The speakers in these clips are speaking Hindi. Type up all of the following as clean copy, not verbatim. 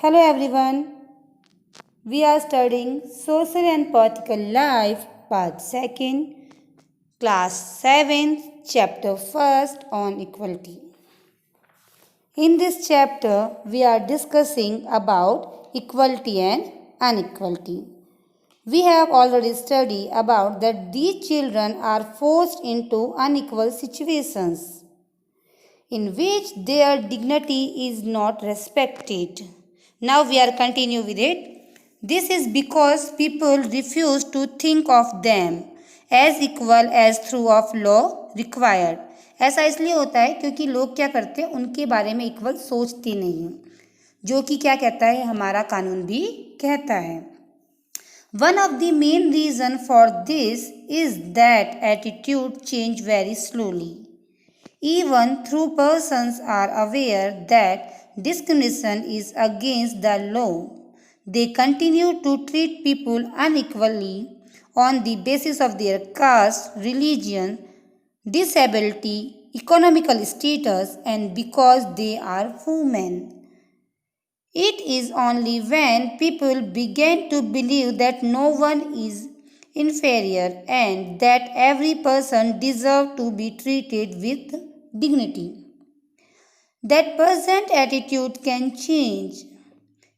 Hello everyone. We are studying Social and Political Life, Part 2nd, Class 7th, Chapter 1st on Equality. In this chapter, we are discussing about equality and inequality. We have already studied about that these children are forced into unequal situations in which their dignity is not respected. Now we are continue with it. This is because people refuse to think of them as equal as through of law required. ऐसा इसलिए होता है क्योंकि लोग क्या करते हैं, उनके बारे में इक्वल सोचते नहीं हैं, जो कि क्या कहता है, हमारा कानून भी कहता है. One of the main reason for this is that attitude change very slowly. Even though persons are aware that discrimination is against the law, they continue to treat people unequally on the basis of their caste, religion, disability, economical status, and because they are women. It is only when people begin to believe that no one is inferior and that every person deserves to be treated with dignity that present attitude can change.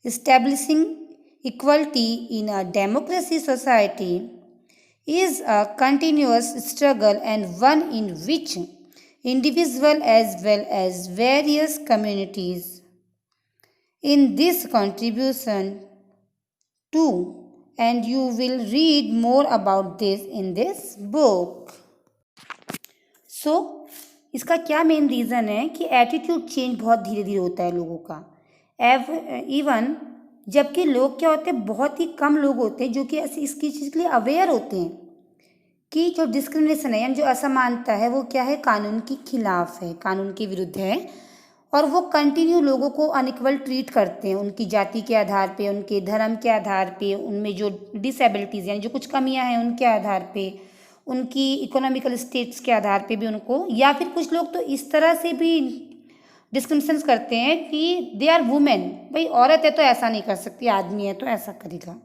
Establishing equality in a democracy society is a continuous struggle and one in which individuals as well as various communities in this contribution to, and you will read more about this in this book. So, इसका क्या मेन रीज़न है कि एटीट्यूड चेंज बहुत धीरे धीरे होता है लोगों का. इवन जबकि लोग क्या होते हैं, बहुत ही कम लोग होते हैं जो कि इसकी चीज़ के लिए अवेयर होते हैं कि जो डिस्क्रिमिनेशन है यानी जो असमानता है वो क्या है, कानून के खिलाफ है, कानून के विरुद्ध है. और वो कंटिन्यू लोगों को अनइक्वल ट्रीट करते हैं उनकी जाति के आधार पे, उनके धर्म के आधार पे, उनमें जो डिसेबिलिटीज़ यानी जो कुछ कमियां हैं उनके आधार पे, उनकी इकोनॉमिकल स्टेट्स के आधार पे भी उनको, या फिर कुछ लोग तो इस तरह से भी डिस्क्रिमिनेशन करते हैं कि दे आर वुमेन, भाई औरत है तो ऐसा नहीं कर सकती, आदमी है तो ऐसा करेगा.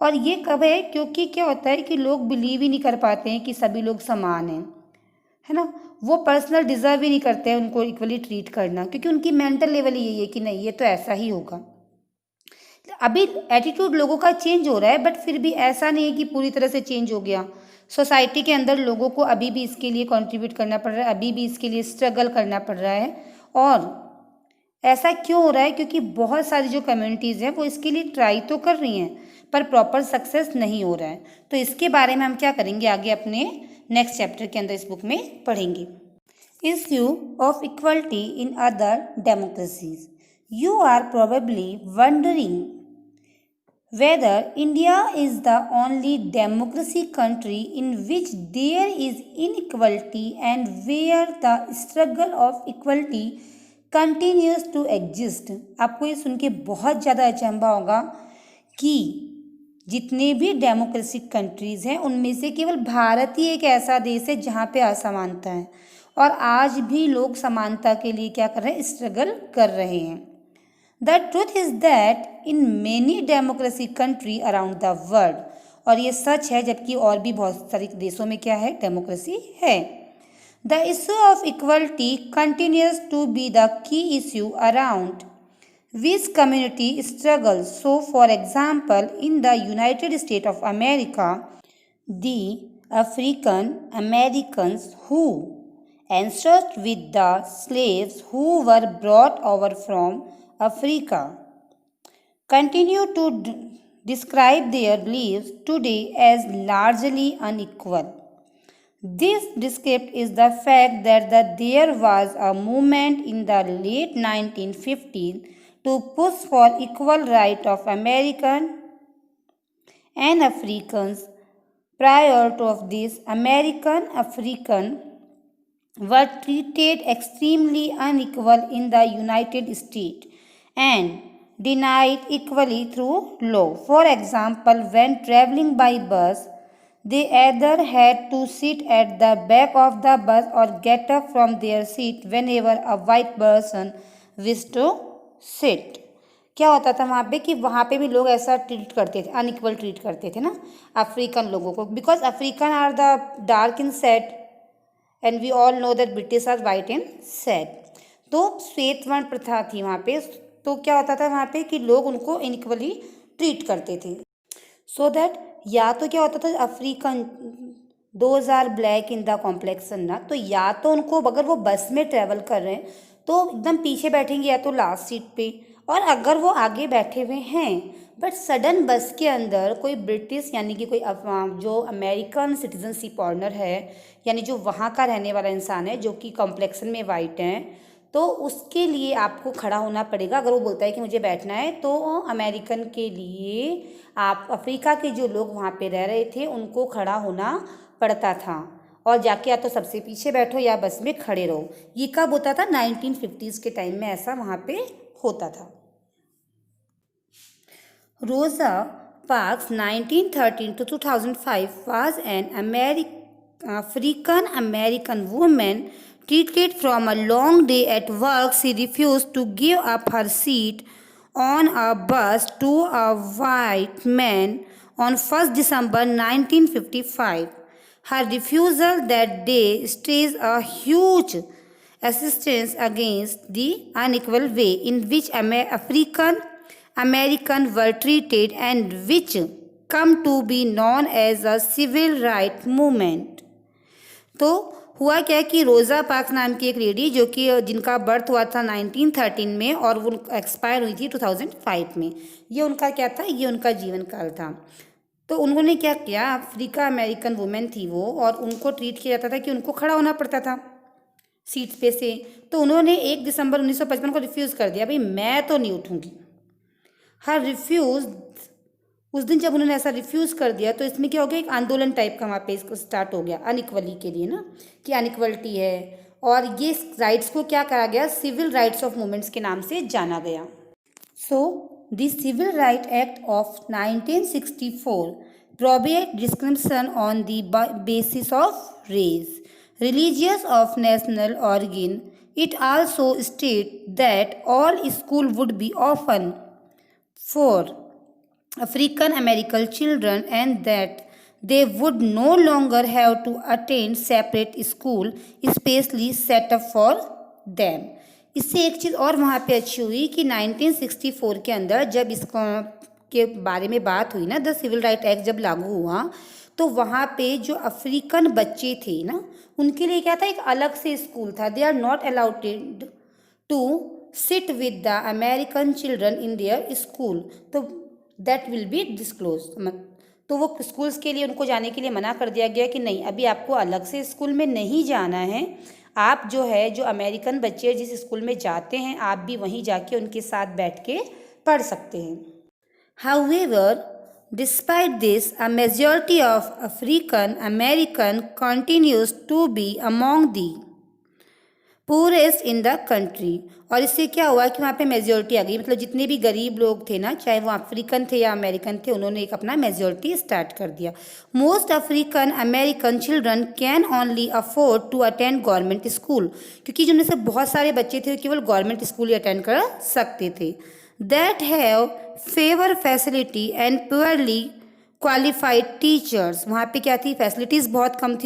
और ये कब है, क्योंकि क्या होता है कि लोग बिलीव ही नहीं कर पाते हैं कि सभी लोग समान हैं, है ना. वो पर्सनल डिज़र्व ही नहीं करते हैं उनको इक्वली ट्रीट करना, क्योंकि उनकी मेंटल लेवल यही है कि नहीं ये तो ऐसा ही होगा. अभी एटीट्यूड लोगों का चेंज हो रहा है, बट फिर भी ऐसा नहीं है कि पूरी तरह से चेंज हो गया. सोसाइटी के अंदर लोगों को अभी भी इसके लिए कंट्रीब्यूट करना पड़ रहा है, अभी भी इसके लिए स्ट्रगल करना पड़ रहा है. और ऐसा क्यों हो रहा है, क्योंकि बहुत सारी जो कम्युनिटीज़ हैं वो इसके लिए ट्राई तो कर रही हैं पर प्रॉपर सक्सेस नहीं हो रहा है. तो इसके बारे में हम क्या करेंगे आगे अपने नेक्स्ट चैप्टर के अंदर इस बुक में पढ़ेंगे. Issue of equality in other democracies. You are probably wondering whether India is the only democracy country in which there is inequality and where the struggle of equality continues to exist. आपको ये सुन के बहुत ज़्यादा अचंभा होगा कि जितने भी डेमोक्रेटिक कंट्रीज़ हैं उनमें से केवल भारत ही एक ऐसा देश है जहाँ पे असमानता है और आज भी लोग समानता के लिए क्या कर रहे हैं, स्ट्रगल कर रहे हैं. The truth is that in many democracy country around the world, और ये सच है जबकि और भी बहुत सारे देशों में क्या है, डेमोक्रेसी है. The issue of equality continues to be the key issue around which community struggles. So, for example, in the United States of America, the African Americans who ancestors with the slaves who were brought over from Africa continue to describe their beliefs today as largely unequal. This description is the fact that there was a movement in the late 1950s to push for equal right of American and Africans. Prior to this, African were treated extremely unequal in the United States and denied equally through law. For example, when traveling by bus, they either had to sit at the back of the bus or get up from their seat whenever a white person wished to sit. क्या होता था वहाँ पे कि वहाँ पे भी लोग ऐसा ट्रीट करते थे, अनइक्वल ट्रीट करते थे ना अफ्रीकन लोगों को, because African are the dark in set and we all know that British are white in set. तो श्वेत वर्ण प्रथा थी वहाँ पे। तो क्या होता था वहाँ पे कि लोग उनको इनइक्वली ट्रीट करते थे। सो दैट या तो क्या होता था African those are black in the complexion ना, तो या तो उनको अगर वो बस में ट्रेवल कर रहे हैं तो एकदम पीछे बैठेंगे या तो लास्ट सीट पे, और अगर वो आगे बैठे हुए हैं बट सडन बस के अंदर कोई ब्रिटिश यानी कि कोई जो अमेरिकन सिटीजनशिप ऑनर है यानी जो वहाँ का रहने वाला इंसान है जो कि कॉम्प्लेक्सन में वाइट है, तो उसके लिए आपको खड़ा होना पड़ेगा। अगर वो बोलता है कि मुझे बैठना है तो अमेरिकन के लिए आप अफ्रीका के जो लोग वहाँ पे रह रहे थे उनको खड़ा होना पड़ता था, और जाके या तो सबसे पीछे बैठो या बस में खड़े रहो। ये कब होता था? 1950s के टाइम में ऐसा वहाँ पे होता था। रोज़ा parks 1913 to 2005 was an African American woman treated from a long day at work. She refused to give up her seat on a bus to a white man on 1st December 1955. Her refusal that day stays a huge assistance against the unequal way in which African Americans were treated and which come to be known as a civil rights movement. तो हुआ क्या कि रोज़ा पार्क्स नाम की एक लेडी जो कि जिनका बर्थ हुआ था 1913 में और वो एक्सपायर हुई थी 2005 में, ये उनका क्या था, ये उनका जीवन काल था। तो उन्होंने क्या किया, अफ्रीका अमेरिकन वुमेन थी वो, और उनको ट्रीट किया जाता था कि उनको खड़ा होना पड़ता था सीट पे से। तो उन्होंने 1 दिसंबर 1955 को रिफ्यूज़ कर दिया, भाई मैं तो नहीं उठूँगी। हर रिफ्यूज़ उस दिन जब उन्होंने ऐसा रिफ्यूज़ कर दिया तो इसमें क्या हो गया, एक आंदोलन टाइप का वहाँ पे इसको स्टार्ट हो गया अनइक्वली के लिए ना, कि अनइक्वलिटी है, और ये राइट्स को क्या करा गया, सिविल राइट्स ऑफ वुमेन्स के नाम से जाना गया। So the Civil Right Act of 1964 prohibit discrimination on the basis of race, religious of national origin. It also states that all school would be open for African American children and that they would no longer have to attend separate school especially set up for them. इससे एक चीज़ और वहाँ पे अच्छी हुई कि 1964 के अंदर जब इसको के बारे में बात हुई ना, द सिविल राइट एक्ट जब लागू हुआ, तो वहाँ पे जो अफ्रीकन बच्चे थे ना उनके लिए क्या था, एक अलग से स्कूल था। They are not allowed to sit with the American children in their school, तो दैट विल बी डिस्क्लोज। तो वो स्कूल्स के लिए उनको जाने के लिए मना कर दिया गया कि नहीं, अभी आपको अलग से स्कूल में नहीं जाना है, आप जो है जो अमेरिकन बच्चे जिस स्कूल में जाते हैं आप भी वहीं जाके उनके साथ बैठ के पढ़ सकते हैं। However, despite this, a majority of African American continues to be among the poorest in the country. और इससे क्या हुआ कि वहाँ पे मेजोरिटी आ गई, मतलब जितने भी गरीब लोग थे ना, चाहे वो अफ्रीकन थे या अमेरिकन थे, उन्होंने एक अपना मेजोरिटी स्टार्ट कर दिया। Most African American children can only afford to attend government school, क्योंकि जिनमें से बहुत सारे बच्चे थे केवल गवर्नमेंट स्कूल ही अटेंड कर सकते थे। That have favour facility and poorly qualified teachers, वहाँ पे क्या थी, फैसिलिटीज़ बहुत कम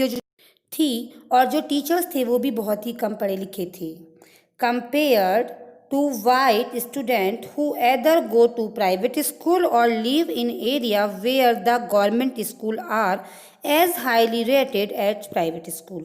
थी और जो टीचर्स थे वो भी बहुत ही कम पढ़े लिखे थे, compared to white student who either go to private school और live in area where the government school are as highly rated at private school.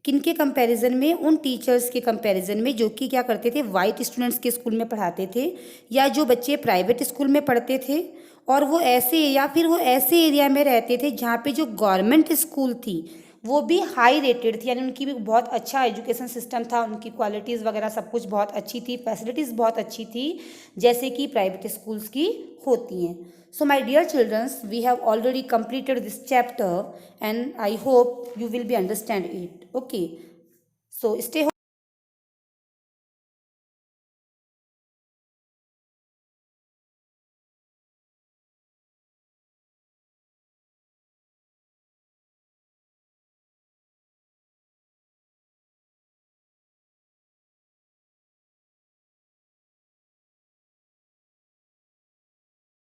किनके कंपैरिजन में, उन टीचर्स के कंपैरिजन में जो कि क्या करते थे, वाइट स्टूडेंट्स के स्कूल में पढ़ाते थे, या जो बच्चे प्राइवेट स्कूल में पढ़ते थे और वो ऐसे या फिर वो ऐसे एरिया में रहते थे जहाँ पे जो गवर्नमेंट स्कूल थी वो भी हाई रेटेड थी, यानी उनकी भी बहुत अच्छा एजुकेशन सिस्टम था, उनकी क्वालिटीज़ वगैरह सब कुछ बहुत अच्छी थी, फैसिलिटीज़ बहुत अच्छी थी जैसे कि प्राइवेट स्कूल्स की होती हैं। So my dear children, we have already completed this chapter and I hope you will be understand it. Okay. So stay home.